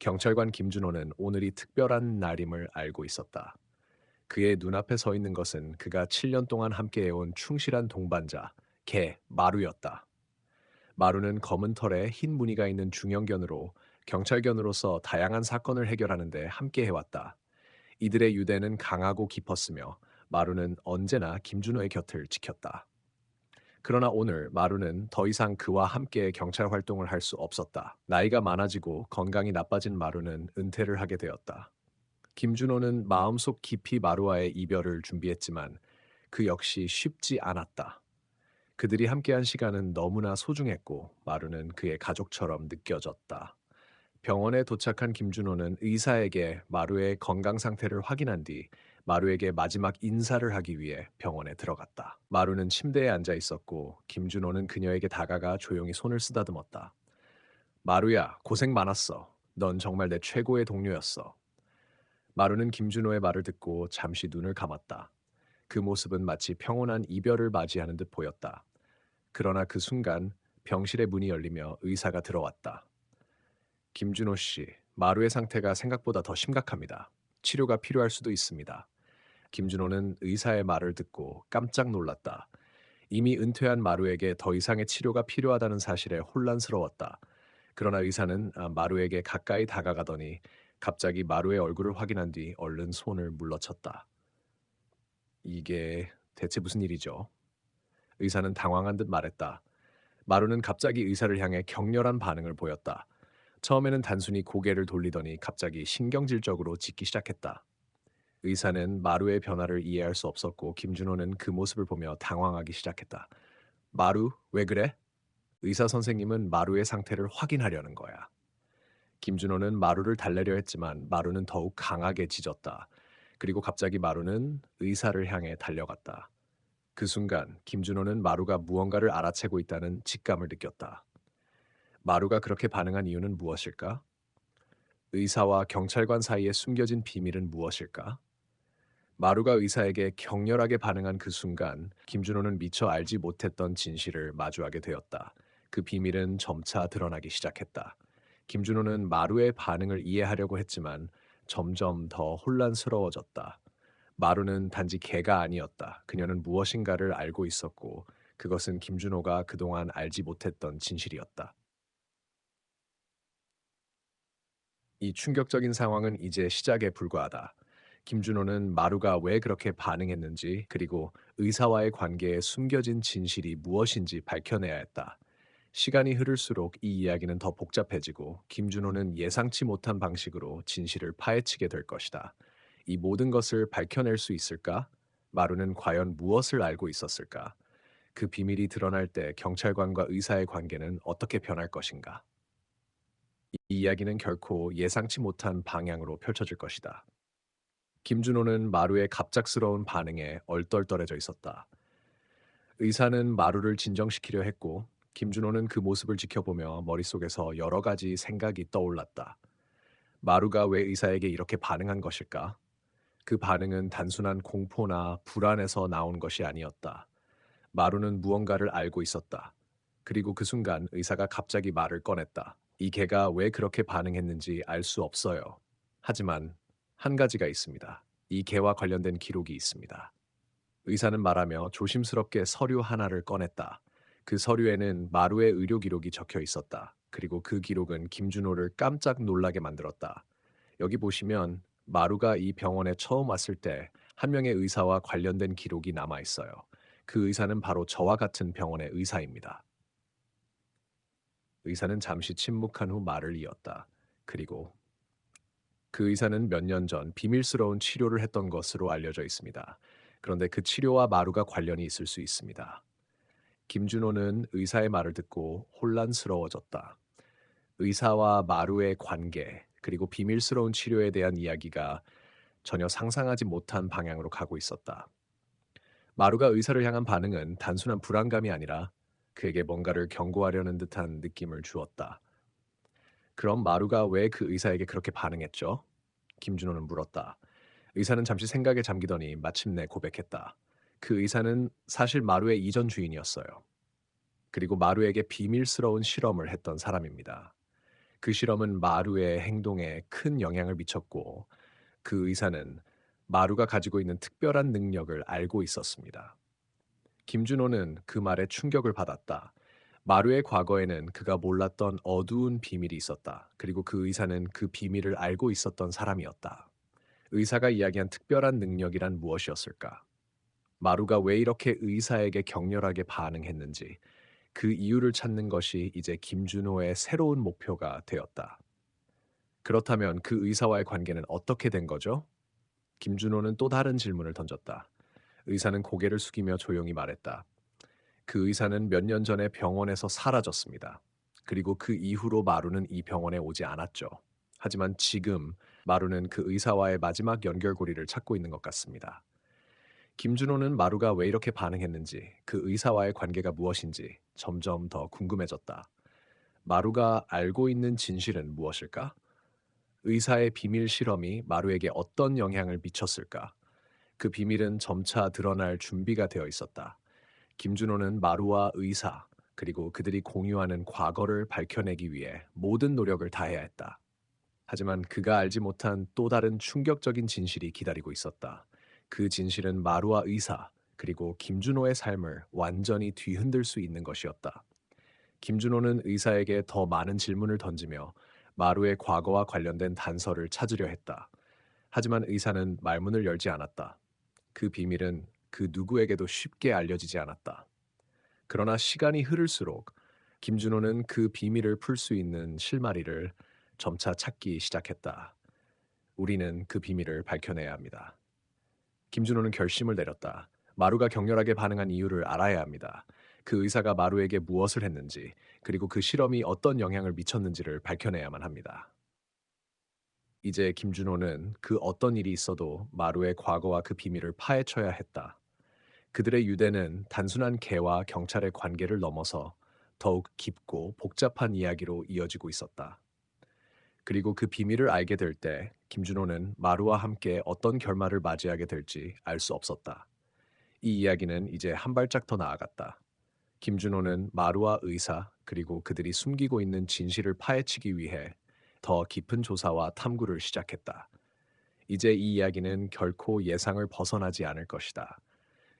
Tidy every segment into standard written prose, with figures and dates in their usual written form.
경찰관 김준호는 오늘이 특별한 날임을 알고 있었다. 그의 눈앞에 서 있는 것은 그가 7년 동안 함께해온 충실한 동반자, 개 마루였다. 마루는 검은 털에 흰 무늬가 있는 중형견으로 경찰견으로서 다양한 사건을 해결하는 데 함께해왔다. 이들의 유대는 강하고 깊었으며 마루는 언제나 김준호의 곁을 지켰다. 그러나 오늘 마루는 더 이상 그와 함께 경찰 활동을 할 수 없었다. 나이가 많아지고 건강이 나빠진 마루는 은퇴를 하게 되었다. 김준호는 마음속 깊이 마루와의 이별을 준비했지만 그 역시 쉽지 않았다. 그들이 함께한 시간은 너무나 소중했고 마루는 그의 가족처럼 느껴졌다. 병원에 도착한 김준호는 의사에게 마루의 건강 상태를 확인한 뒤 마루에게 마지막 인사를 하기 위해 병원에 들어갔다. 마루는 침대에 앉아 있었고 김준호는 그녀에게 다가가 조용히 손을 쓰다듬었다. 마루야, 고생 많았어. 넌 정말 내 최고의 동료였어. 마루는 김준호의 말을 듣고 잠시 눈을 감았다. 그 모습은 마치 평온한 이별을 맞이하는 듯 보였다. 그러나 그 순간 병실의 문이 열리며 의사가 들어왔다. 김준호 씨, 마루의 상태가 생각보다 더 심각합니다. 치료가 필요할 수도 있습니다. 김준호는 의사의 말을 듣고 깜짝 놀랐다. 이미 은퇴한 마루에게 더 이상의 치료가 필요하다는 사실에 혼란스러웠다. 그러나 의사는 마루에게 가까이 다가가더니 갑자기 마루의 얼굴을 확인한 뒤 얼른 손을 물러쳤다. 이게 대체 무슨 일이죠? 의사는 당황한 듯 말했다. 마루는 갑자기 의사를 향해 격렬한 반응을 보였다. 처음에는 단순히 고개를 돌리더니 갑자기 신경질적으로 짖기 시작했다. 의사는 마루의 변화를 이해할 수 없었고 김준호는 그 모습을 보며 당황하기 시작했다. 마루, 왜 그래? 의사 선생님은 마루의 상태를 확인하려는 거야. 김준호는 마루를 달래려 했지만 마루는 더욱 강하게 짖었다. 그리고 갑자기 마루는 의사를 향해 달려갔다. 그 순간 김준호는 마루가 무언가를 알아채고 있다는 직감을 느꼈다. 마루가 그렇게 반응한 이유는 무엇일까? 의사와 경찰관 사이에 숨겨진 비밀은 무엇일까? 마루가 의사에게 격렬하게 반응한 그 순간 김준호는 미처 알지 못했던 진실을 마주하게 되었다. 그 비밀은 점차 드러나기 시작했다. 김준호는 마루의 반응을 이해하려고 했지만 점점 더 혼란스러워졌다. 마루는 단지 개가 아니었다. 그녀는 무엇인가를 알고 있었고 그것은 김준호가 그동안 알지 못했던 진실이었다. 이 충격적인 상황은 이제 시작에 불과하다. 김준호는 마루가 왜 그렇게 반응했는지 그리고 의사와의 관계에 숨겨진 진실이 무엇인지 밝혀내야 했다. 시간이 흐를수록 이 이야기는 더 복잡해지고 김준호는 예상치 못한 방식으로 진실을 파헤치게 될 것이다. 이 모든 것을 밝혀낼 수 있을까? 마루는 과연 무엇을 알고 있었을까? 그 비밀이 드러날 때 경찰관과 의사의 관계는 어떻게 변할 것인가? 이 이야기는 결코 예상치 못한 방향으로 펼쳐질 것이다. 김준호는 마루의 갑작스러운 반응에 얼떨떨해져 있었다. 의사는 마루를 진정시키려 했고 김준호는 그 모습을 지켜보며 머릿속에서 여러 가지 생각이 떠올랐다. 마루가 왜 의사에게 이렇게 반응한 것일까? 그 반응은 단순한 공포나 불안에서 나온 것이 아니었다. 마루는 무언가를 알고 있었다. 그리고 그 순간 의사가 갑자기 말을 꺼냈다. 이 개가 왜 그렇게 반응했는지 알 수 없어요. 하지만 한 가지가 있습니다. 이 개와 관련된 기록이 있습니다. 의사는 말하며 조심스럽게 서류 하나를 꺼냈다. 그 서류에는 마루의 의료 기록이 적혀 있었다. 그리고 그 기록은 김준호를 깜짝 놀라게 만들었다. 여기 보시면 마루가 이 병원에 처음 왔을 때 한 명의 의사와 관련된 기록이 남아 있어요. 그 의사는 바로 저와 같은 병원의 의사입니다. 의사는 잠시 침묵한 후 말을 이었다. 그리고 그 의사는 몇 년 전 비밀스러운 치료를 했던 것으로 알려져 있습니다. 그런데 그 치료와 마루가 관련이 있을 수 있습니다. 김준호는 의사의 말을 듣고 혼란스러워졌다. 의사와 마루의 관계, 그리고 비밀스러운 치료에 대한 이야기가 전혀 상상하지 못한 방향으로 가고 있었다. 마루가 의사를 향한 반응은 단순한 불안감이 아니라 그에게 뭔가를 경고하려는 듯한 느낌을 주었다. 그럼 마루가 왜 그 의사에게 그렇게 반응했죠? 김준호는 물었다. 의사는 잠시 생각에 잠기더니 마침내 고백했다. 그 의사는 사실 마루의 이전 주인이었어요. 그리고 마루에게 비밀스러운 실험을 했던 사람입니다. 그 실험은 마루의 행동에 큰 영향을 미쳤고 그 의사는 마루가 가지고 있는 특별한 능력을 알고 있었습니다. 김준호는 그 말에 충격을 받았다. 마루의 과거에는 그가 몰랐던 어두운 비밀이 있었다. 그리고 그 의사는 그 비밀을 알고 있었던 사람이었다. 의사가 이야기한 특별한 능력이란 무엇이었을까? 마루가 왜 이렇게 의사에게 격렬하게 반응했는지 그 이유를 찾는 것이 이제 김준호의 새로운 목표가 되었다. 그렇다면 그 의사와의 관계는 어떻게 된 거죠? 김준호는 또 다른 질문을 던졌다. 의사는 고개를 숙이며 조용히 말했다. 그 의사는 몇 년 전에 병원에서 사라졌습니다. 그리고 그 이후로 마루는 이 병원에 오지 않았죠. 하지만 지금 마루는 그 의사와의 마지막 연결고리를 찾고 있는 것 같습니다. 김준호는 마루가 왜 이렇게 반응했는지, 그 의사와의 관계가 무엇인지 점점 더 궁금해졌다. 마루가 알고 있는 진실은 무엇일까? 의사의 비밀 실험이 마루에게 어떤 영향을 미쳤을까? 그 비밀은 점차 드러날 준비가 되어 있었다. 김준호는 마루와 의사, 그리고 그들이 공유하는 과거를 밝혀내기 위해 모든 노력을 다해야 했다. 하지만 그가 알지 못한 또 다른 충격적인 진실이 기다리고 있었다. 그 진실은 마루와 의사, 그리고 김준호의 삶을 완전히 뒤흔들 수 있는 것이었다. 김준호는 의사에게 더 많은 질문을 던지며 마루의 과거와 관련된 단서를 찾으려 했다. 하지만 의사는 말문을 열지 않았다. 그 비밀은 그 누구에게도 쉽게 알려지지 않았다. 그러나 시간이 흐를수록 김준호는 그 비밀을 풀 수 있는 실마리를 점차 찾기 시작했다. 우리는 그 비밀을 밝혀내야 합니다. 김준호는 결심을 내렸다. 마루가 격렬하게 반응한 이유를 알아야 합니다. 그 의사가 마루에게 무엇을 했는지, 그리고 그 실험이 어떤 영향을 미쳤는지를 밝혀내야만 합니다. 이제 김준호는 그 어떤 일이 있어도 마루의 과거와 그 비밀을 파헤쳐야 했다. 그들의 유대는 단순한 개와 경찰의 관계를 넘어서 더욱 깊고 복잡한 이야기로 이어지고 있었다. 그리고 그 비밀을 알게 될 때 김준호는 마루와 함께 어떤 결말을 맞이하게 될지 알 수 없었다. 이 이야기는 이제 한 발짝 더 나아갔다. 김준호는 마루와 의사 그리고 그들이 숨기고 있는 진실을 파헤치기 위해 더 깊은 조사와 탐구를 시작했다. 이제 이 이야기는 결코 예상을 벗어나지 않을 것이다.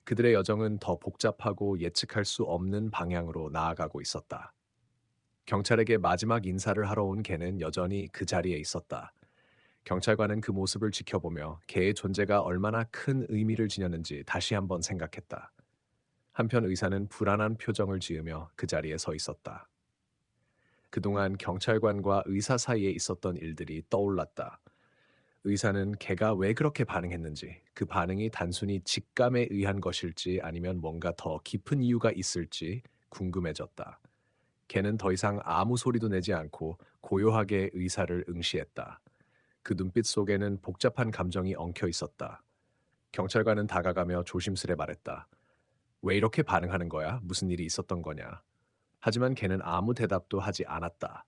그들의 여정은 더 복잡하고 예측할 수 없는 방향으로 나아가고 있었다. 경찰에게 마지막 인사를 하러 온 개는 여전히 그 자리에 있었다. 경찰관은 그 모습을 지켜보며 개의 존재가 얼마나 큰 의미를 지녔는지 다시 한번 생각했다. 한편 의사는 불안한 표정을 지으며 그 자리에 서 있었다. 그동안 경찰관과 의사 사이에 있었던 일들이 떠올랐다. 의사는 개가 왜 그렇게 반응했는지, 그 반응이 단순히 직감에 의한 것일지 아니면 뭔가 더 깊은 이유가 있을지 궁금해졌다. 개는 더 이상 아무 소리도 내지 않고 고요하게 의사를 응시했다. 그 눈빛 속에는 복잡한 감정이 엉켜 있었다. 경찰관은 다가가며 조심스레 말했다. 왜 이렇게 반응하는 거야? 무슨 일이 있었던 거냐? 하지만 걔는 아무 대답도 하지 않았다.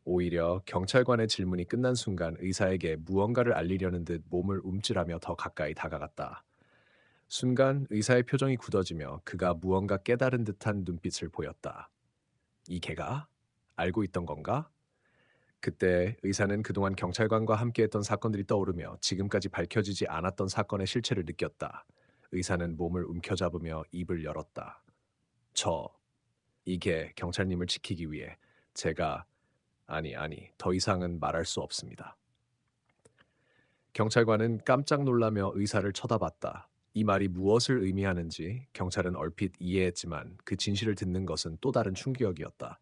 오히려 경찰관의 질문이 끝난 순간 의사에게 무언가를 알리려는 듯 몸을 움찔하며 더 가까이 다가갔다. 순간 의사의 표정이 굳어지며 그가 무언가 깨달은 듯한 눈빛을 보였다. 이 개가? 알고 있던 건가? 그때 의사는 그동안 경찰관과 함께했던 사건들이 떠오르며 지금까지 밝혀지지 않았던 사건의 실체를 느꼈다. 의사는 몸을 움켜잡으며 입을 열었다. 저, 이게 경찰님을 지키기 위해 제가 아니, 더 이상은 말할 수 없습니다. 경찰관은 깜짝 놀라며 의사를 쳐다봤다. 이 말이 무엇을 의미하는지 경찰은 얼핏 이해했지만 그 진실을 듣는 것은 또 다른 충격이었다.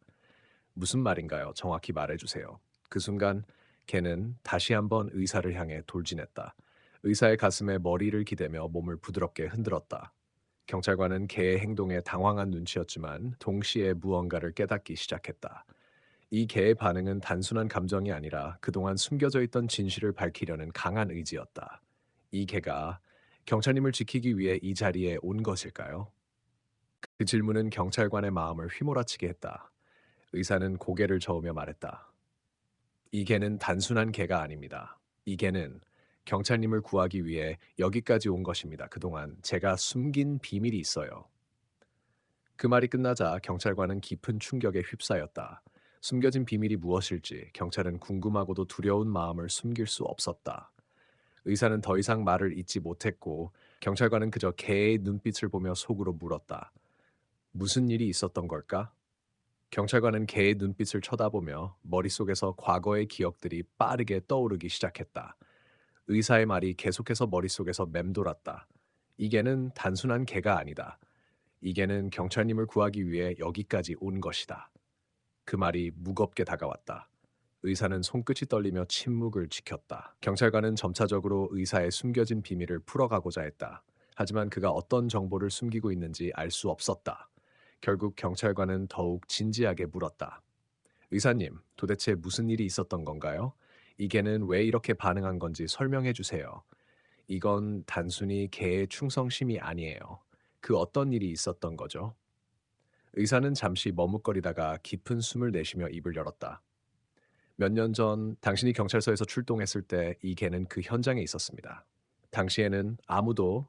무슨 말인가요? 정확히 말해주세요. 그 순간 걔는 다시 한번 의사를 향해 돌진했다. 의사의 가슴에 머리를 기대며 몸을 부드럽게 흔들었다. 경찰관은 개의 행동에 당황한 눈치였지만 동시에 무언가를 깨닫기 시작했다. 이 개의 반응은 단순한 감정이 아니라 그동안 숨겨져 있던 진실을 밝히려는 강한 의지였다. 이 개가 경찰님을 지키기 위해 이 자리에 온 것일까요? 그 질문은 경찰관의 마음을 휘몰아치게 했다. 의사는 고개를 저으며 말했다. 이 개는 단순한 개가 아닙니다. 이 개는 경찰님을 구하기 위해 여기까지 온 것입니다. 그동안 제가 숨긴 비밀이 있어요. 그 말이 끝나자 경찰관은 깊은 충격에 휩싸였다. 숨겨진 비밀이 무엇일지 경찰은 궁금하고도 두려운 마음을 숨길 수 없었다. 의사는 더 이상 말을 잇지 못했고 경찰관은 그저 개의 눈빛을 보며 속으로 물었다. 무슨 일이 있었던 걸까? 경찰관은 개의 눈빛을 쳐다보며 머릿속에서 과거의 기억들이 빠르게 떠오르기 시작했다. 의사의 말이 계속해서 머릿속에서 맴돌았다. 이 개는 단순한 개가 아니다. 이 개는 경찰님을 구하기 위해 여기까지 온 것이다. 그 말이 무겁게 다가왔다. 의사는 손끝이 떨리며 침묵을 지켰다. 경찰관은 점차적으로 의사의 숨겨진 비밀을 풀어가고자 했다. 하지만 그가 어떤 정보를 숨기고 있는지 알 수 없었다. 결국 경찰관은 더욱 진지하게 물었다. 의사님, 도대체 무슨 일이 있었던 건가요? 이 개는 왜 이렇게 반응한 건지 설명해 주세요. 이건 단순히 개의 충성심이 아니에요. 그 어떤 일이 있었던 거죠? 의사는 잠시 머뭇거리다가 깊은 숨을 내쉬며 입을 열었다. 몇 년 전 당신이 경찰서에서 출동했을 때 이 개는 그 현장에 있었습니다. 당시에는 아무도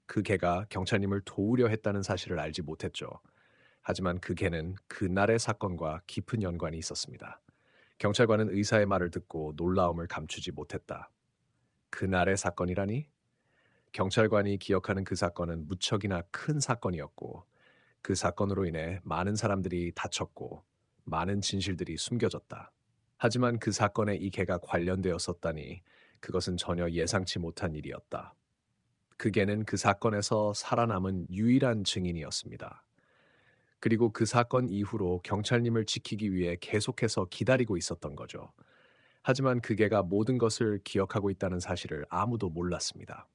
그 개가 경찰님을 도우려 했다는 사실을 알지 못했죠. 하지만 그 개는 그날의 사건과 깊은 연관이 있었습니다. 경찰관은 의사의 말을 듣고 놀라움을 감추지 못했다. 그날의 사건이라니? 경찰관이 기억하는 그 사건은 무척이나 큰 사건이었고 그 사건으로 인해 많은 사람들이 다쳤고 많은 진실들이 숨겨졌다. 하지만 그 사건에 이 개가 관련되었었다니 그것은 전혀 예상치 못한 일이었다. 그 개는 그 사건에서 살아남은 유일한 증인이었습니다. 그리고 그 사건 이후로 경찰님을 지키기 위해 계속해서 기다리고 있었던 거죠. 하지만 그 개가 모든 것을 기억하고 있다는 사실을 아무도 몰랐습니다.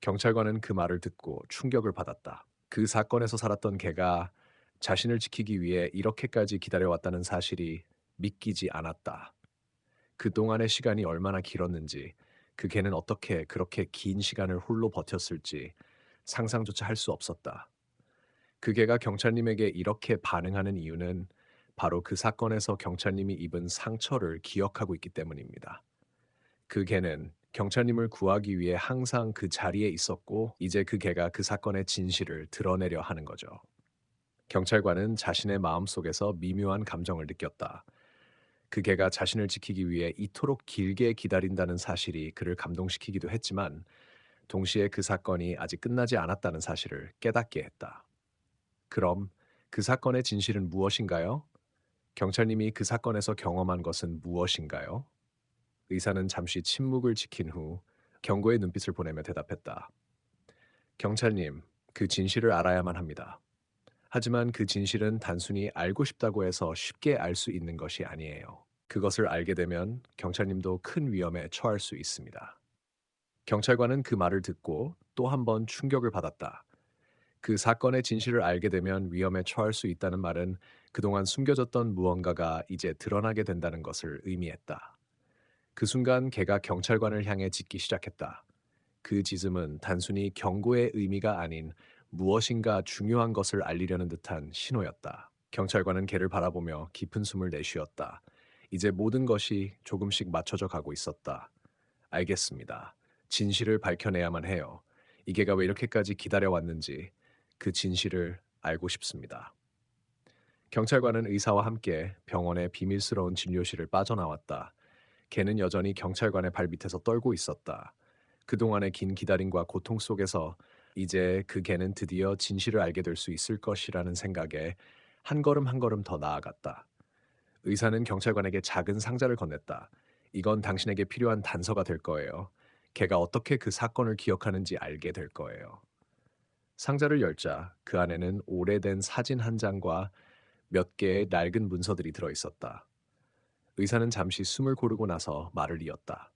경찰관은 그 말을 듣고 충격을 받았다. 그 사건에서 살았던 개가 자신을 지키기 위해 이렇게까지 기다려왔다는 사실이 믿기지 않았다. 그동안의 시간이 얼마나 길었는지, 그 개는 어떻게 그렇게 긴 시간을 홀로 버텼을지 상상조차 할 수 없었다. 그 개가 경찰님에게 이렇게 반응하는 이유는 바로 그 사건에서 경찰님이 입은 상처를 기억하고 있기 때문입니다. 그 개는 경찰님을 구하기 위해 항상 그 자리에 있었고, 이제 그 개가 그 사건의 진실을 드러내려 하는 거죠. 경찰관은 자신의 마음속에서 미묘한 감정을 느꼈다. 그 개가 자신을 지키기 위해 이토록 길게 기다린다는 사실이 그를 감동시키기도 했지만, 동시에 그 사건이 아직 끝나지 않았다는 사실을 깨닫게 했다. 그럼 그 사건의 진실은 무엇인가요? 경찰님이 그 사건에서 경험한 것은 무엇인가요? 의사는 잠시 침묵을 지킨 후 경고의 눈빛을 보내며 대답했다. 경찰님, 그 진실을 알아야만 합니다. 하지만 그 진실은 단순히 알고 싶다고 해서 쉽게 알 수 있는 것이 아니에요. 그것을 알게 되면 경찰님도 큰 위험에 처할 수 있습니다. 경찰관은 그 말을 듣고 또 한 번 충격을 받았다. 그 사건의 진실을 알게 되면 위험에 처할 수 있다는 말은 그동안 숨겨졌던 무언가가 이제 드러나게 된다는 것을 의미했다. 그 순간 걔가 경찰관을 향해 짖기 시작했다. 그 짖음은 단순히 경고의 의미가 아닌 무엇인가 중요한 것을 알리려는 듯한 신호였다. 경찰관은 걔를 바라보며 깊은 숨을 내쉬었다. 이제 모든 것이 조금씩 맞춰져 가고 있었다. 알겠습니다. 진실을 밝혀내야만 해요. 이 개가 왜 이렇게까지 기다려왔는지 그 진실을 알고 싶습니다. 경찰관은 의사와 함께 병원의 비밀스러운 진료실을 빠져나왔다. 걔는 여전히 경찰관의 발밑에서 떨고 있었다. 그동안의 긴 기다림과 고통 속에서 이제 그 개는 드디어 진실을 알게 될 수 있을 것이라는 생각에 한 걸음 한 걸음 더 나아갔다. 의사는 경찰관에게 작은 상자를 건넸다. 이건 당신에게 필요한 단서가 될 거예요. 걔가 어떻게 그 사건을 기억하는지 알게 될 거예요. 상자를 열자 그 안에는 오래된 사진 한 장과 몇 개의 낡은 문서들이 들어 있었다. 의사는 잠시 숨을 고르고 나서 말을 이었다.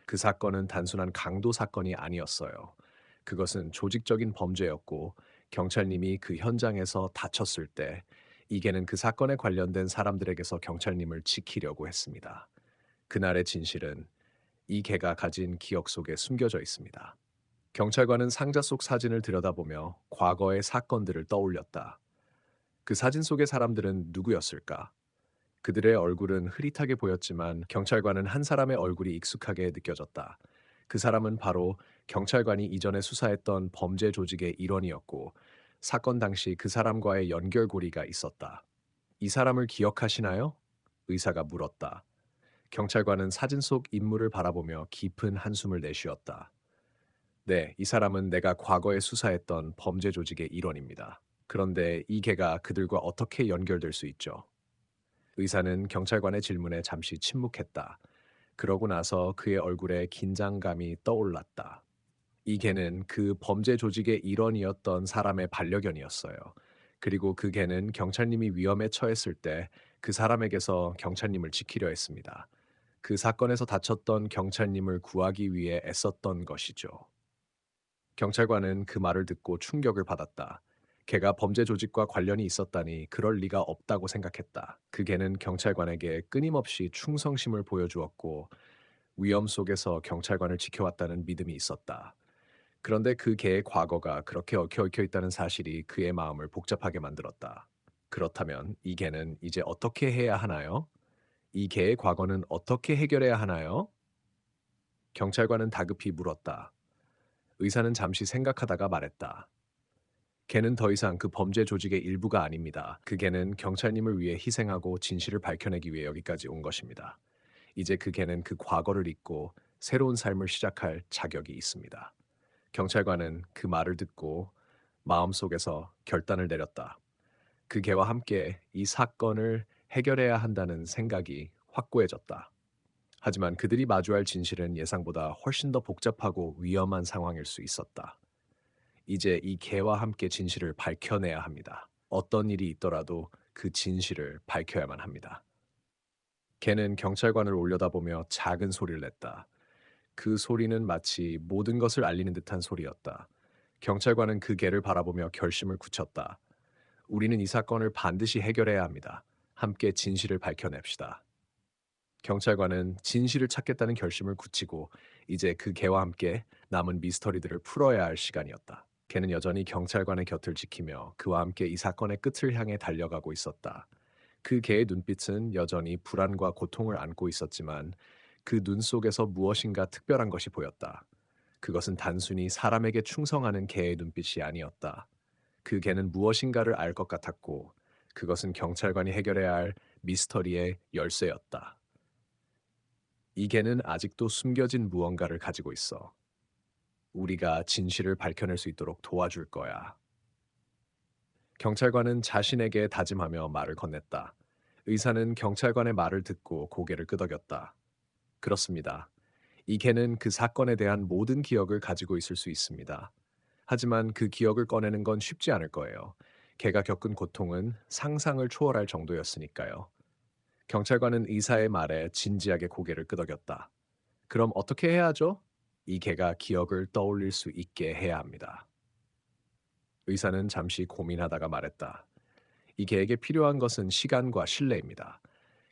그 사건은 단순한 강도 사건이 아니었어요. 그것은 조직적인 범죄였고 경찰님이 그 현장에서 다쳤을 때 이게는 그 사건에 관련된 사람들에게서 경찰님을 지키려고 했습니다. 그날의 진실은 이 개가 가진 기억 속에 숨겨져 있습니다. 경찰관은 상자 속 사진을 들여다보며 과거의 사건들을 떠올렸다. 그 사진 속의 사람들은 누구였을까? 그들의 얼굴은 흐릿하게 보였지만 경찰관은 한 사람의 얼굴이 익숙하게 느껴졌다. 그 사람은 바로 경찰관이 이전에 수사했던 범죄 조직의 일원이었고 사건 당시 그 사람과의 연결고리가 있었다. 이 사람을 기억하시나요? 의사가 물었다. 경찰관은 사진 속 인물을 바라보며 깊은 한숨을 내쉬었다. 네, 이 사람은 내가 과거에 수사했던 범죄 조직의 일원입니다. 그런데 이 개가 그들과 어떻게 연결될 수 있죠? 의사는 경찰관의 질문에 잠시 침묵했다. 그러고 나서 그의 얼굴에 긴장감이 떠올랐다. 이 개는 그 범죄 조직의 일원이었던 사람의 반려견이었어요. 그리고 그 개는 경찰님이 위험에 처했을 때 그 사람에게서 경찰님을 지키려 했습니다. 그 사건에서 다쳤던 경찰님을 구하기 위해 애썼던 것이죠. 경찰관은 그 말을 듣고 충격을 받았다. 걔가 범죄 조직과 관련이 있었다니 그럴 리가 없다고 생각했다. 그 개는 경찰관에게 끊임없이 충성심을 보여주었고 위험 속에서 경찰관을 지켜왔다는 믿음이 있었다. 그런데 그 개의 과거가 그렇게 얽혀 있다는 사실이 그의 마음을 복잡하게 만들었다. 그렇다면 이 개는 이제 어떻게 해야 하나요? 이 개의 과거는 어떻게 해결해야 하나요? 경찰관은 다급히 물었다. 의사는 잠시 생각하다가 말했다. 걔는 더 이상 그 범죄 조직의 일부가 아닙니다. 그 개는 경찰님을 위해 희생하고 진실을 밝혀내기 위해 여기까지 온 것입니다. 이제 그 개는 그 과거를 잊고 새로운 삶을 시작할 자격이 있습니다. 경찰관은 그 말을 듣고 마음속에서 결단을 내렸다. 그 개와 함께 이 사건을 해결해야 한다는 생각이 확고해졌다. 하지만 그들이 마주할 진실은 예상보다 훨씬 더 복잡하고 위험한 상황일 수 있었다. 이제 이 개와 함께 진실을 밝혀내야 합니다. 어떤 일이 있더라도 그 진실을 밝혀야만 합니다. 개는 경찰관을 올려다보며 작은 소리를 냈다. 그 소리는 마치 모든 것을 알리는 듯한 소리였다. 경찰관은 그 개를 바라보며 결심을 굳혔다. 우리는 이 사건을 반드시 해결해야 합니다. 함께 진실을 밝혀냅시다. 경찰관은 진실을 찾겠다는 결심을 굳히고 이제 그 개와 함께 남은 미스터리들을 풀어야 할 시간이었다. 개는 여전히 경찰관의 곁을 지키며 그와 함께 이 사건의 끝을 향해 달려가고 있었다. 그 개의 눈빛은 여전히 불안과 고통을 안고 있었지만 그 눈 속에서 무엇인가 특별한 것이 보였다. 그것은 단순히 사람에게 충성하는 개의 눈빛이 아니었다. 그 개는 무엇인가를 알 것 같았고 그것은 경찰관이 해결해야 할 미스터리의 열쇠였다. 이 개는 아직도 숨겨진 무언가를 가지고 있어. 우리가 진실을 밝혀낼 수 있도록 도와줄 거야. 경찰관은 자신에게 다짐하며 말을 건넸다. 의사는 경찰관의 말을 듣고 고개를 끄덕였다. 그렇습니다. 이 개는 그 사건에 대한 모든 기억을 가지고 있을 수 있습니다. 하지만 그 기억을 꺼내는 건 쉽지 않을 거예요. 개가 겪은 고통은 상상을 초월할 정도였으니까요. 경찰관은 의사의 말에 진지하게 고개를 끄덕였다. 그럼 어떻게 해야 하죠? 이 개가 기억을 떠올릴 수 있게 해야 합니다. 의사는 잠시 고민하다가 말했다. 이 개에게 필요한 것은 시간과 신뢰입니다.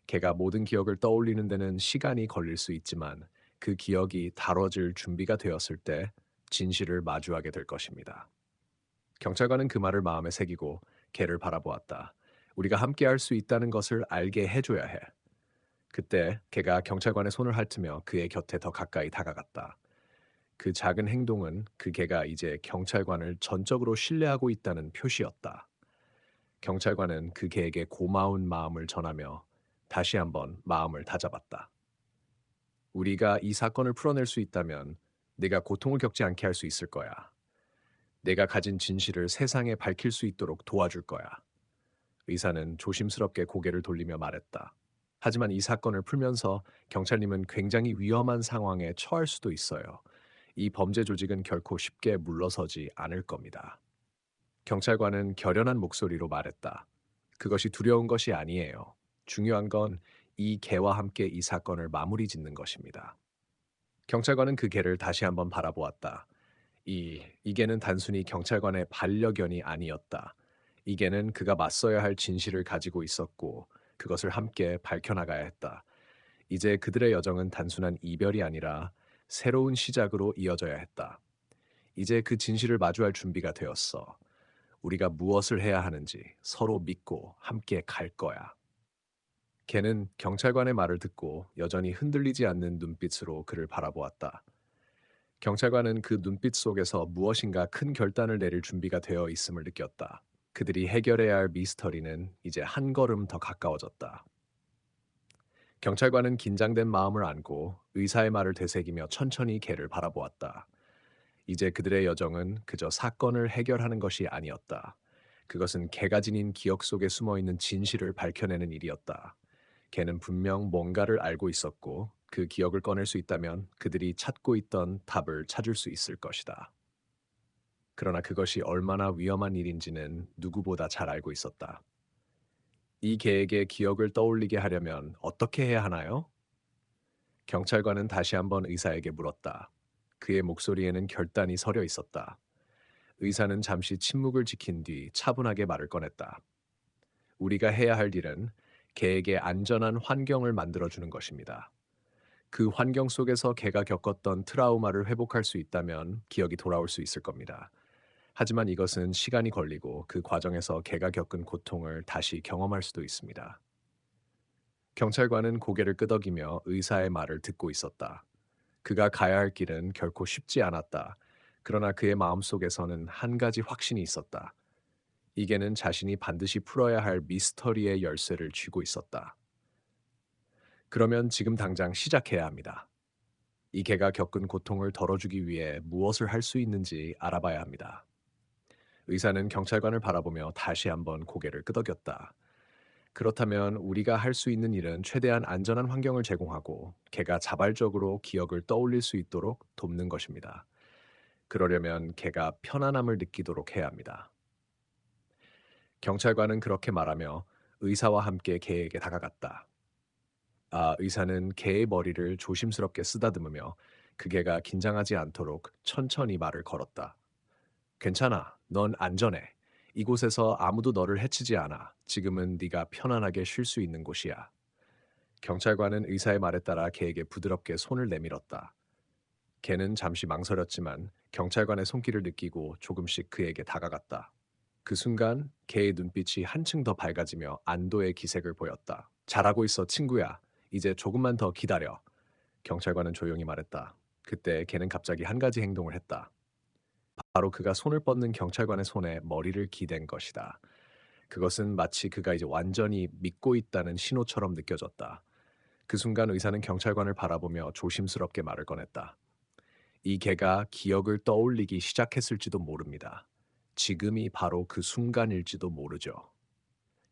개가 모든 기억을 떠올리는 데는 시간이 걸릴 수 있지만 그 기억이 다뤄질 준비가 되었을 때 진실을 마주하게 될 것입니다. 경찰관은 그 말을 마음에 새기고 개를 바라보았다. 우리가 함께 할 수 있다는 것을 알게 해줘야 해. 그때 개가 경찰관의 손을 핥으며 그의 곁에 더 가까이 다가갔다. 그 작은 행동은 그 개가 이제 경찰관을 전적으로 신뢰하고 있다는 표시였다. 경찰관은 그 개에게 고마운 마음을 전하며 다시 한번 마음을 다잡았다. 우리가 이 사건을 풀어낼 수 있다면 네가 고통을 겪지 않게 할 수 있을 거야. 내가 가진 진실을 세상에 밝힐 수 있도록 도와줄 거야. 의사는 조심스럽게 고개를 돌리며 말했다. 하지만 이 사건을 풀면서 경찰님은 굉장히 위험한 상황에 처할 수도 있어요. 이 범죄 조직은 결코 쉽게 물러서지 않을 겁니다. 경찰관은 결연한 목소리로 말했다. 그것이 두려운 것이 아니에요. 중요한 건 이 개와 함께 이 사건을 마무리 짓는 것입니다. 경찰관은 그 개를 다시 한번 바라보았다. 이 개는 단순히 경찰관의 반려견이 아니었다. 이 개는 그가 맞서야 할 진실을 가지고 있었고 그것을 함께 밝혀나가야 했다. 이제 그들의 여정은 단순한 이별이 아니라 새로운 시작으로 이어져야 했다. 이제 그 진실을 마주할 준비가 되었어. 우리가 무엇을 해야 하는지 서로 믿고 함께 갈 거야. 걔는 경찰관의 말을 듣고 여전히 흔들리지 않는 눈빛으로 그를 바라보았다. 경찰관은 그 눈빛 속에서 무엇인가 큰 결단을 내릴 준비가 되어 있음을 느꼈다. 그들이 해결해야 할 미스터리는 이제 한 걸음 더 가까워졌다. 경찰관은 긴장된 마음을 안고 의사의 말을 되새기며 천천히 개를 바라보았다. 이제 그들의 여정은 그저 사건을 해결하는 것이 아니었다. 그것은 개가 지닌 기억 속에 숨어 있는 진실을 밝혀내는 일이었다. 개는 분명 뭔가를 알고 있었고 그 기억을 꺼낼 수 있다면 그들이 찾고 있던 답을 찾을 수 있을 것이다. 그러나 그것이 얼마나 위험한 일인지는 누구보다 잘 알고 있었다. 이 개에게 기억을 떠올리게 하려면 어떻게 해야 하나요? 경찰관은 다시 한번 의사에게 물었다. 그의 목소리에는 결단이 서려 있었다. 의사는 잠시 침묵을 지킨 뒤 차분하게 말을 꺼냈다. 우리가 해야 할 일은 개에게 안전한 환경을 만들어주는 것입니다. 그 환경 속에서 개가 겪었던 트라우마를 회복할 수 있다면 기억이 돌아올 수 있을 겁니다. 하지만 이것은 시간이 걸리고 그 과정에서 개가 겪은 고통을 다시 경험할 수도 있습니다. 경찰관은 고개를 끄덕이며 의사의 말을 듣고 있었다. 그가 가야 할 길은 결코 쉽지 않았다. 그러나 그의 마음속에서는 한 가지 확신이 있었다. 이 개는 자신이 반드시 풀어야 할 미스터리의 열쇠를 쥐고 있었다. 그러면 지금 당장 시작해야 합니다. 이 개가 겪은 고통을 덜어주기 위해 무엇을 할 수 있는지 알아봐야 합니다. 의사는 경찰관을 바라보며 다시 한번 고개를 끄덕였다. 그렇다면 우리가 할 수 있는 일은 최대한 안전한 환경을 제공하고 개가 자발적으로 기억을 떠올릴 수 있도록 돕는 것입니다. 그러려면 개가 편안함을 느끼도록 해야 합니다. 경찰관은 그렇게 말하며 의사와 함께 개에게 다가갔다. 의사는 개의 머리를 조심스럽게 쓰다듬으며 그 개가 긴장하지 않도록 천천히 말을 걸었다. 괜찮아. 넌 안전해. 이곳에서 아무도 너를 해치지 않아. 지금은 네가 편안하게 쉴 수 있는 곳이야. 경찰관은 의사의 말에 따라 개에게 부드럽게 손을 내밀었다. 개는 잠시 망설였지만 경찰관의 손길을 느끼고 조금씩 그에게 다가갔다. 그 순간 개의 눈빛이 한층 더 밝아지며 안도의 기색을 보였다. 잘하고 있어, 친구야. 이제 조금만 더 기다려. 경찰관은 조용히 말했다. 그때 개는 갑자기 한 가지 행동을 했다. 바로 그가 손을 뻗는 경찰관의 손에 머리를 기댄 것이다. 그것은 마치 그가 이제 완전히 믿고 있다는 신호처럼 느껴졌다. 그 순간 의사는 경찰관을 바라보며 조심스럽게 말을 꺼냈다. 이 개가 기억을 떠올리기 시작했을지도 모릅니다. 지금이 바로 그 순간일지도 모르죠.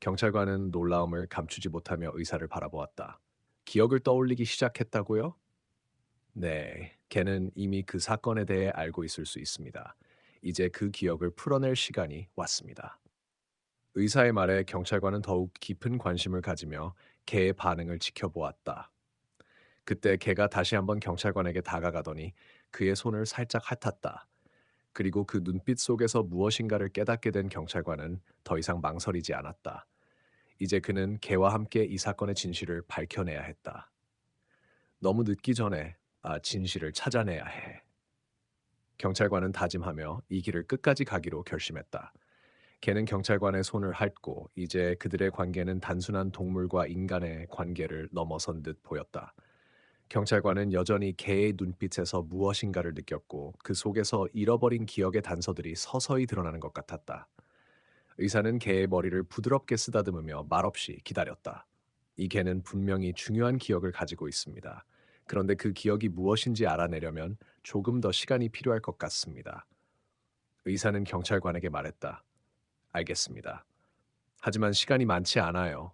경찰관은 놀라움을 감추지 못하며 의사를 바라보았다. 기억을 떠올리기 시작했다고요? 네, 걔는 이미 그 사건에 대해 알고 있을 수 있습니다. 이제 그 기억을 풀어낼 시간이 왔습니다. 의사의 말에 경찰관은 더욱 깊은 관심을 가지며 개의 반응을 지켜보았다. 그때 개가 다시 한번 경찰관에게 다가가더니 그의 손을 살짝 핥았다. 그리고 그 눈빛 속에서 무엇인가를 깨닫게 된 경찰관은 더 이상 망설이지 않았다. 이제 그는 개와 함께 이 사건의 진실을 밝혀내야 했다. 너무 늦기 전에 진실을 찾아내야 해. 경찰관은 다짐하며 이 길을 끝까지 가기로 결심했다. 개는 경찰관의 손을 핥고 이제 그들의 관계는 단순한 동물과 인간의 관계를 넘어선 듯 보였다. 경찰관은 여전히 개의 눈빛에서 무엇인가를 느꼈고 그 속에서 잃어버린 기억의 단서들이 서서히 드러나는 것 같았다. 의사는 개의 머리를 부드럽게 쓰다듬으며 말없이 기다렸다. 이 개는 분명히 중요한 기억을 가지고 있습니다. 그런데 그 기억이 무엇인지 알아내려면 조금 더 시간이 필요할 것 같습니다. 의사는 경찰관에게 말했다. 알겠습니다. 하지만 시간이 많지 않아요.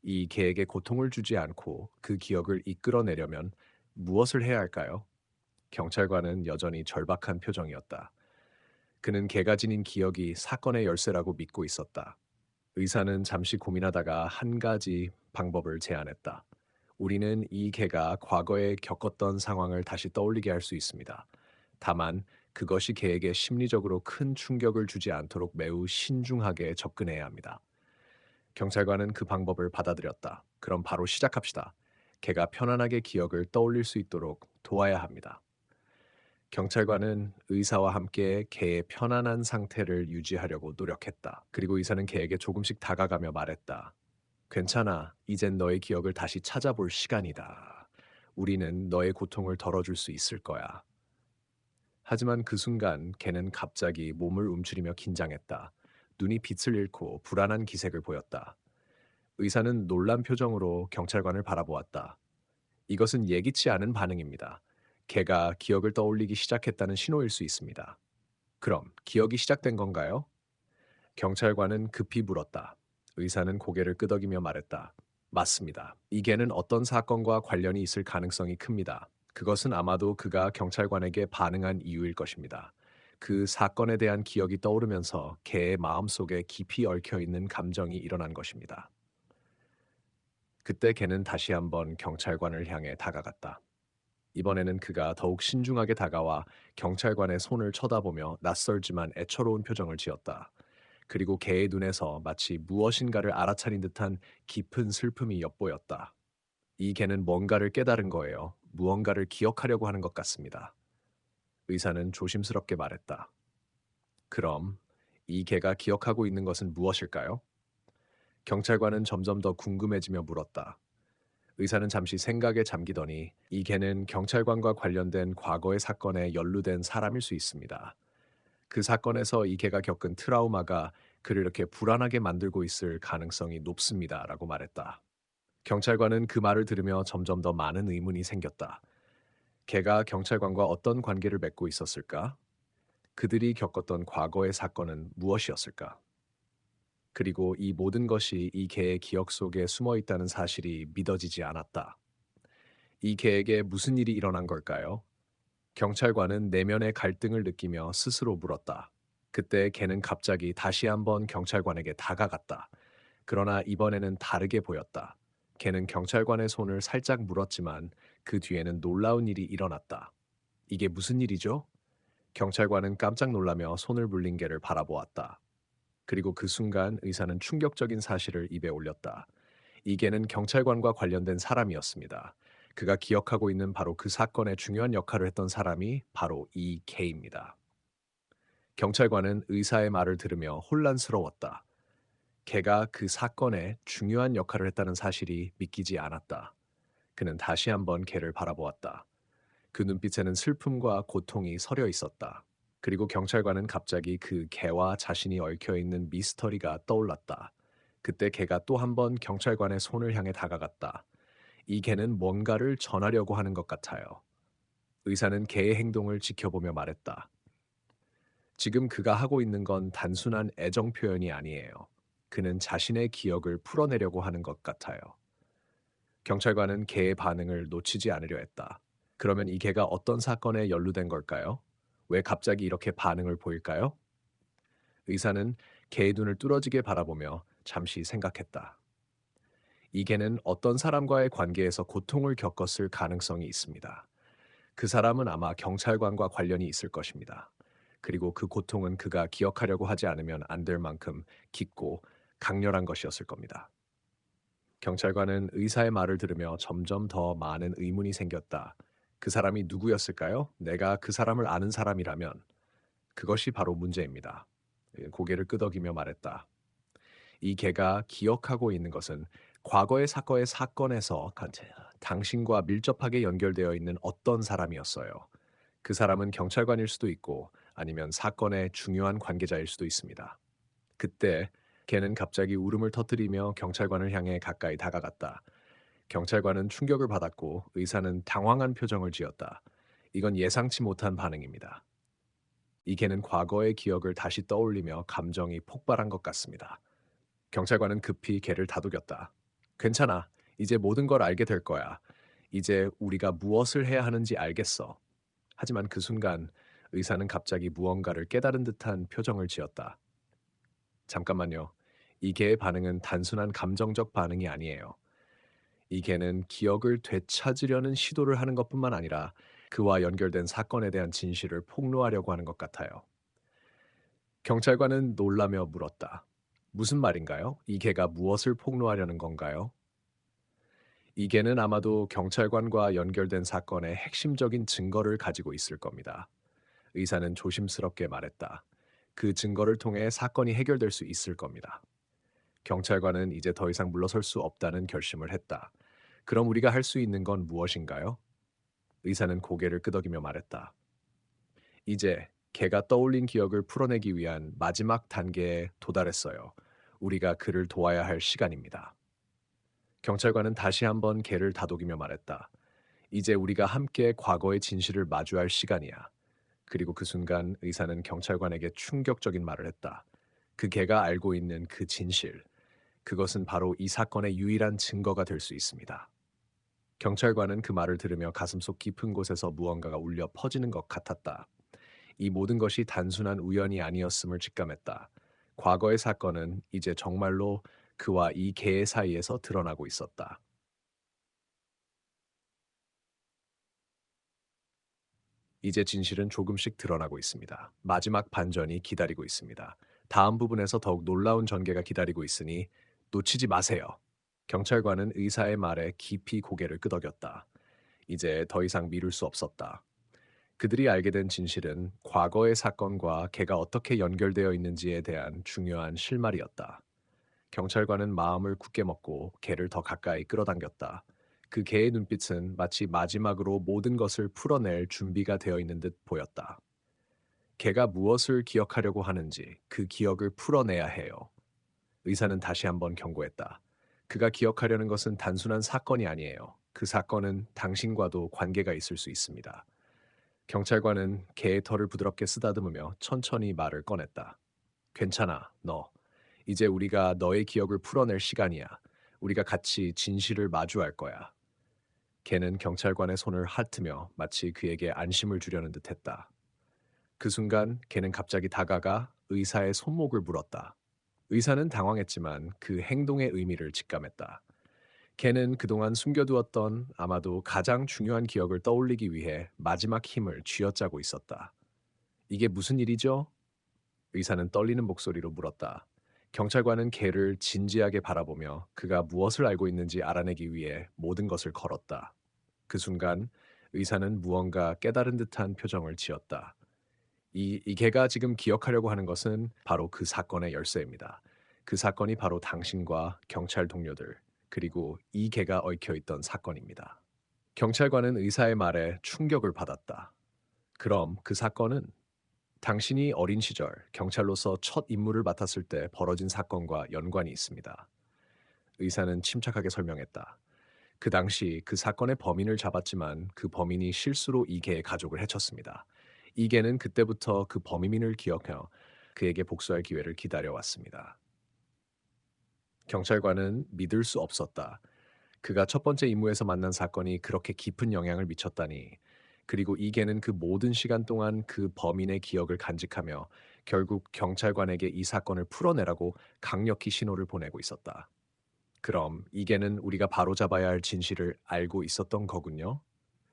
이 개에게 고통을 주지 않고 그 기억을 이끌어내려면 무엇을 해야 할까요? 경찰관은 여전히 절박한 표정이었다. 그는 개가 지닌 기억이 사건의 열쇠라고 믿고 있었다. 의사는 잠시 고민하다가 한 가지 방법을 제안했다. 우리는 이 개가 과거에 겪었던 상황을 다시 떠올리게 할 수 있습니다. 다만 그것이 개에게 심리적으로 큰 충격을 주지 않도록 매우 신중하게 접근해야 합니다. 경찰관은 그 방법을 받아들였다. 그럼 바로 시작합시다. 개가 편안하게 기억을 떠올릴 수 있도록 도와야 합니다. 경찰관은 의사와 함께 개의 편안한 상태를 유지하려고 노력했다. 그리고 의사는 개에게 조금씩 다가가며 말했다. 괜찮아. 이젠 너의 기억을 다시 찾아볼 시간이다. 우리는 너의 고통을 덜어줄 수 있을 거야. 하지만 그 순간 개는 갑자기 몸을 움츠리며 긴장했다. 눈이 빛을 잃고 불안한 기색을 보였다. 의사는 놀란 표정으로 경찰관을 바라보았다. 이것은 예기치 않은 반응입니다. 개가 기억을 떠올리기 시작했다는 신호일 수 있습니다. 그럼 기억이 시작된 건가요? 경찰관은 급히 물었다. 의사는 고개를 끄덕이며 말했다. 맞습니다. 이 개는 어떤 사건과 관련이 있을 가능성이 큽니다. 그것은 아마도 그가 경찰관에게 반응한 이유일 것입니다. 그 사건에 대한 기억이 떠오르면서 개의 마음속에 깊이 얽혀 있는 감정이 일어난 것입니다. 그때 개는 다시 한번 경찰관을 향해 다가갔다. 이번에는 그가 더욱 신중하게 다가와 경찰관의 손을 쳐다보며 낯설지만 애처로운 표정을 지었다. 그리고 개의 눈에서 마치 무엇인가를 알아차린 듯한 깊은 슬픔이 엿보였다. 이 개는 뭔가를 깨달은 거예요. 무언가를 기억하려고 하는 것 같습니다. 의사는 조심스럽게 말했다. 그럼 이 개가 기억하고 있는 것은 무엇일까요? 경찰관은 점점 더 궁금해지며 물었다. 의사는 잠시 생각에 잠기더니 이 개는 경찰관과 관련된 과거의 사건에 연루된 사람일 수 있습니다. 그 사건에서 이 개가 겪은 트라우마가 그를 이렇게 불안하게 만들고 있을 가능성이 높습니다. 라고 말했다. 경찰관은 그 말을 들으며 점점 더 많은 의문이 생겼다. 개가 경찰관과 어떤 관계를 맺고 있었을까? 그들이 겪었던 과거의 사건은 무엇이었을까? 그리고 이 모든 것이 이 개의 기억 속에 숨어 있다는 사실이 믿어지지 않았다. 이 개에게 무슨 일이 일어난 걸까요? 경찰관은 내면의 갈등을 느끼며 스스로 물었다. 그때 개는 갑자기 다시 한번 경찰관에게 다가갔다. 그러나 이번에는 다르게 보였다. 개는 경찰관의 손을 살짝 물었지만 그 뒤에는 놀라운 일이 일어났다. 이게 무슨 일이죠? 경찰관은 깜짝 놀라며 손을 물린 개를 바라보았다. 그리고 그 순간 의사는 충격적인 사실을 입에 올렸다. 이 개는 경찰관과 관련된 사람이었습니다. 그가 기억하고 있는 바로 그 사건의 중요한 역할을 했던 사람이 바로 이 개입니다. 경찰관은 의사의 말을 들으며 혼란스러웠다. 개가 그 사건에 중요한 역할을 했다는 사실이 믿기지 않았다. 그는 다시 한번 개를 바라보았다. 그 눈빛에는 슬픔과 고통이 서려 있었다. 그리고 경찰관은 갑자기 그 개와 자신이 얽혀 있는 미스터리가 떠올랐다. 그때 개가 또 한 번 경찰관의 손을 향해 다가갔다. 이 개는 뭔가를 전하려고 하는 것 같아요. 의사는 개의 행동을 지켜보며 말했다. 지금 그가 하고 있는 건 단순한 애정 표현이 아니에요. 그는 자신의 기억을 풀어내려고 하는 것 같아요. 경찰관은 개의 반응을 놓치지 않으려 했다. 그러면 이 개가 어떤 사건에 연루된 걸까요? 왜 갑자기 이렇게 반응을 보일까요? 의사는 개의 눈을 뚫어지게 바라보며 잠시 생각했다. 이 개는 어떤 사람과의 관계에서 고통을 겪었을 가능성이 있습니다. 그 사람은 아마 경찰관과 관련이 있을 것입니다. 그리고 그 고통은 그가 기억하려고 하지 않으면 안 될 만큼 깊고 강렬한 것이었을 겁니다. 경찰관은 의사의 말을 들으며 점점 더 많은 의문이 생겼다. 그 사람이 누구였을까요? 내가 그 사람을 아는 사람이라면 그것이 바로 문제입니다. 고개를 끄덕이며 말했다. 이 개가 기억하고 있는 것은 과거의 사건의 사건에서 당신과 밀접하게 연결되어 있는 어떤 사람이었어요. 그 사람은 경찰관일 수도 있고 아니면 사건의 중요한 관계자일 수도 있습니다. 그때 개는 갑자기 울음을 터뜨리며 경찰관을 향해 가까이 다가갔다. 경찰관은 충격을 받았고 의사는 당황한 표정을 지었다. 이건 예상치 못한 반응입니다. 이 개는 과거의 기억을 다시 떠올리며 감정이 폭발한 것 같습니다. 경찰관은 급히 개를 다독였다. 괜찮아. 이제 모든 걸 알게 될 거야. 이제 우리가 무엇을 해야 하는지 알겠어. 하지만 그 순간 의사는 갑자기 무언가를 깨달은 듯한 표정을 지었다. 잠깐만요. 이 개의 반응은 단순한 감정적 반응이 아니에요. 이 개는 기억을 되찾으려는 시도를 하는 것뿐만 아니라 그와 연결된 사건에 대한 진실을 폭로하려고 하는 것 같아요. 경찰관은 놀라며 물었다. 무슨 말인가요? 이 개가 무엇을 폭로하려는 건가요? 이 개는 아마도 경찰관과 연결된 사건의 핵심적인 증거를 가지고 있을 겁니다. 의사는 조심스럽게 말했다. 그 증거를 통해 사건이 해결될 수 있을 겁니다. 경찰관은 이제 더 이상 물러설 수 없다는 결심을 했다. 그럼 우리가 할 수 있는 건 무엇인가요? 의사는 고개를 끄덕이며 말했다. 이제 걔가 떠올린 기억을 풀어내기 위한 마지막 단계에 도달했어요. 우리가 그를 도와야 할 시간입니다. 경찰관은 다시 한번 걔를 다독이며 말했다. 이제 우리가 함께 과거의 진실을 마주할 시간이야. 그리고 그 순간 의사는 경찰관에게 충격적인 말을 했다. 그 걔가 알고 있는 그 진실, 그것은 바로 이 사건의 유일한 증거가 될 수 있습니다. 경찰관은 그 말을 들으며 가슴속 깊은 곳에서 무언가가 울려 퍼지는 것 같았다. 이 모든 것이 단순한 우연이 아니었음을 직감했다. 과거의 사건은 이제 정말로 그와 이 개의 사이에서 드러나고 있었다. 이제 진실은 조금씩 드러나고 있습니다. 마지막 반전이 기다리고 있습니다. 다음 부분에서 더욱 놀라운 전개가 기다리고 있으니 놓치지 마세요. 경찰관은 의사의 말에 깊이 고개를 끄덕였다. 이제 더 이상 미룰 수 없었다. 그들이 알게 된 진실은 과거의 사건과 걔가 어떻게 연결되어 있는지에 대한 중요한 실마리였다. 경찰관은 마음을 굳게 먹고 걔를 더 가까이 끌어당겼다. 그 개의 눈빛은 마치 마지막으로 모든 것을 풀어낼 준비가 되어 있는 듯 보였다. 걔가 무엇을 기억하려고 하는지 그 기억을 풀어내야 해요. 의사는 다시 한번 경고했다. 그가 기억하려는 것은 단순한 사건이 아니에요. 그 사건은 당신과도 관계가 있을 수 있습니다. 경찰관은 개의 털을 부드럽게 쓰다듬으며 천천히 말을 꺼냈다. 괜찮아, 너. 이제 우리가 너의 기억을 풀어낼 시간이야. 우리가 같이 진실을 마주할 거야. 걔는 경찰관의 손을 핥으며 마치 그에게 안심을 주려는 듯 했다. 그 순간 걔는 갑자기 다가가 의사의 손목을 물었다. 의사는 당황했지만 그 행동의 의미를 직감했다. 걔는 그동안 숨겨두었던 아마도 가장 중요한 기억을 떠올리기 위해 마지막 힘을 쥐어짜고 있었다. 이게 무슨 일이죠? 의사는 떨리는 목소리로 물었다. 경찰관은 걔를 진지하게 바라보며 그가 무엇을 알고 있는지 알아내기 위해 모든 것을 걸었다. 그 순간 의사는 무언가 깨달은 듯한 표정을 지었다. 이 걔가 지금 기억하려고 하는 것은 바로 그 사건의 열쇠입니다. 그 사건이 바로 당신과 경찰 동료들, 그리고 이 걔가 얽혀 있던 사건입니다. 경찰관은 의사의 말에 충격을 받았다. 그럼 그 사건은 당신이 어린 시절 경찰로서 첫 임무를 맡았을 때 벌어진 사건과 연관이 있습니다. 의사는 침착하게 설명했다. 그 당시 그 사건의 범인을 잡았지만 그 범인이 실수로 이 개의 가족을 해쳤습니다. 이 개는 그때부터 그 범인을 기억해 그에게 복수할 기회를 기다려왔습니다. 경찰관은 믿을 수 없었다. 그가 첫 번째 임무에서 만난 사건이 그렇게 깊은 영향을 미쳤다니. 그리고 이 개는 그 모든 시간 동안 그 범인의 기억을 간직하며 결국 경찰관에게 이 사건을 풀어내라고 강력히 신호를 보내고 있었다. 그럼 이 개는 우리가 바로잡아야 할 진실을 알고 있었던 거군요?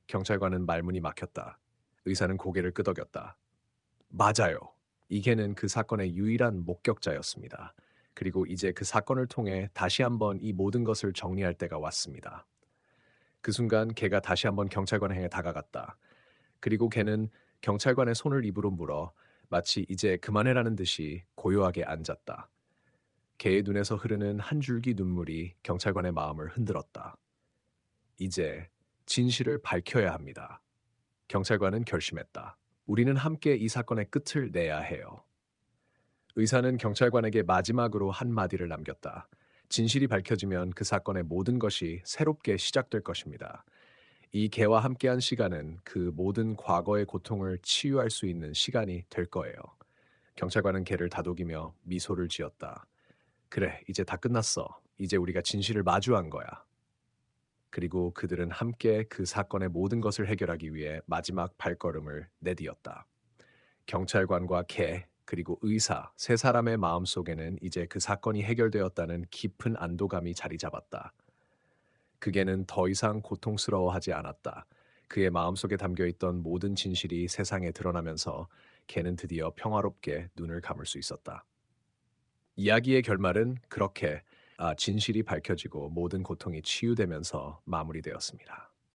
경찰관은 말문이 막혔다. 의사는 고개를 끄덕였다. 맞아요. 이 개는 그 사건의 유일한 목격자였습니다. 그리고 이제 그 사건을 통해 다시 한번 이 모든 것을 정리할 때가 왔습니다. 그 순간 걔가 다시 한번 경찰관을 향해 다가갔다. 그리고 걔는 경찰관의 손을 입으로 물어 마치 이제 그만해라는 듯이 고요하게 앉았다. 걔의 눈에서 흐르는 한 줄기 눈물이 경찰관의 마음을 흔들었다. 이제 진실을 밝혀야 합니다. 경찰관은 결심했다. 우리는 함께 이 사건의 끝을 내야 해요. 의사는 경찰관에게 마지막으로 한마디를 남겼다. 진실이 밝혀지면 그 사건의 모든 것이 새롭게 시작될 것입니다. 이 개와 함께한 시간은 그 모든 과거의 고통을 치유할 수 있는 시간이 될 거예요. 경찰관은 개를 다독이며 미소를 지었다. 그래, 이제 다 끝났어. 이제 우리가 진실을 마주한 거야. 그리고 그들은 함께 그 사건의 모든 것을 해결하기 위해 마지막 발걸음을 내디뎠다. 경찰관과 개, 그리고 의사, 세 사람의 마음속에는 이제 그 사건이 해결되었다는 깊은 안도감이 자리 잡았다. 그 개는 더 이상 고통스러워하지 않았다. 그의 마음속에 담겨 있던 모든 진실이 세상에 드러나면서 개는 드디어 평화롭게 눈을 감을 수 있었다. 이야기의 결말은 그렇게 진실이 밝혀지고 모든 고통이 치유되면서 마무리되었습니다.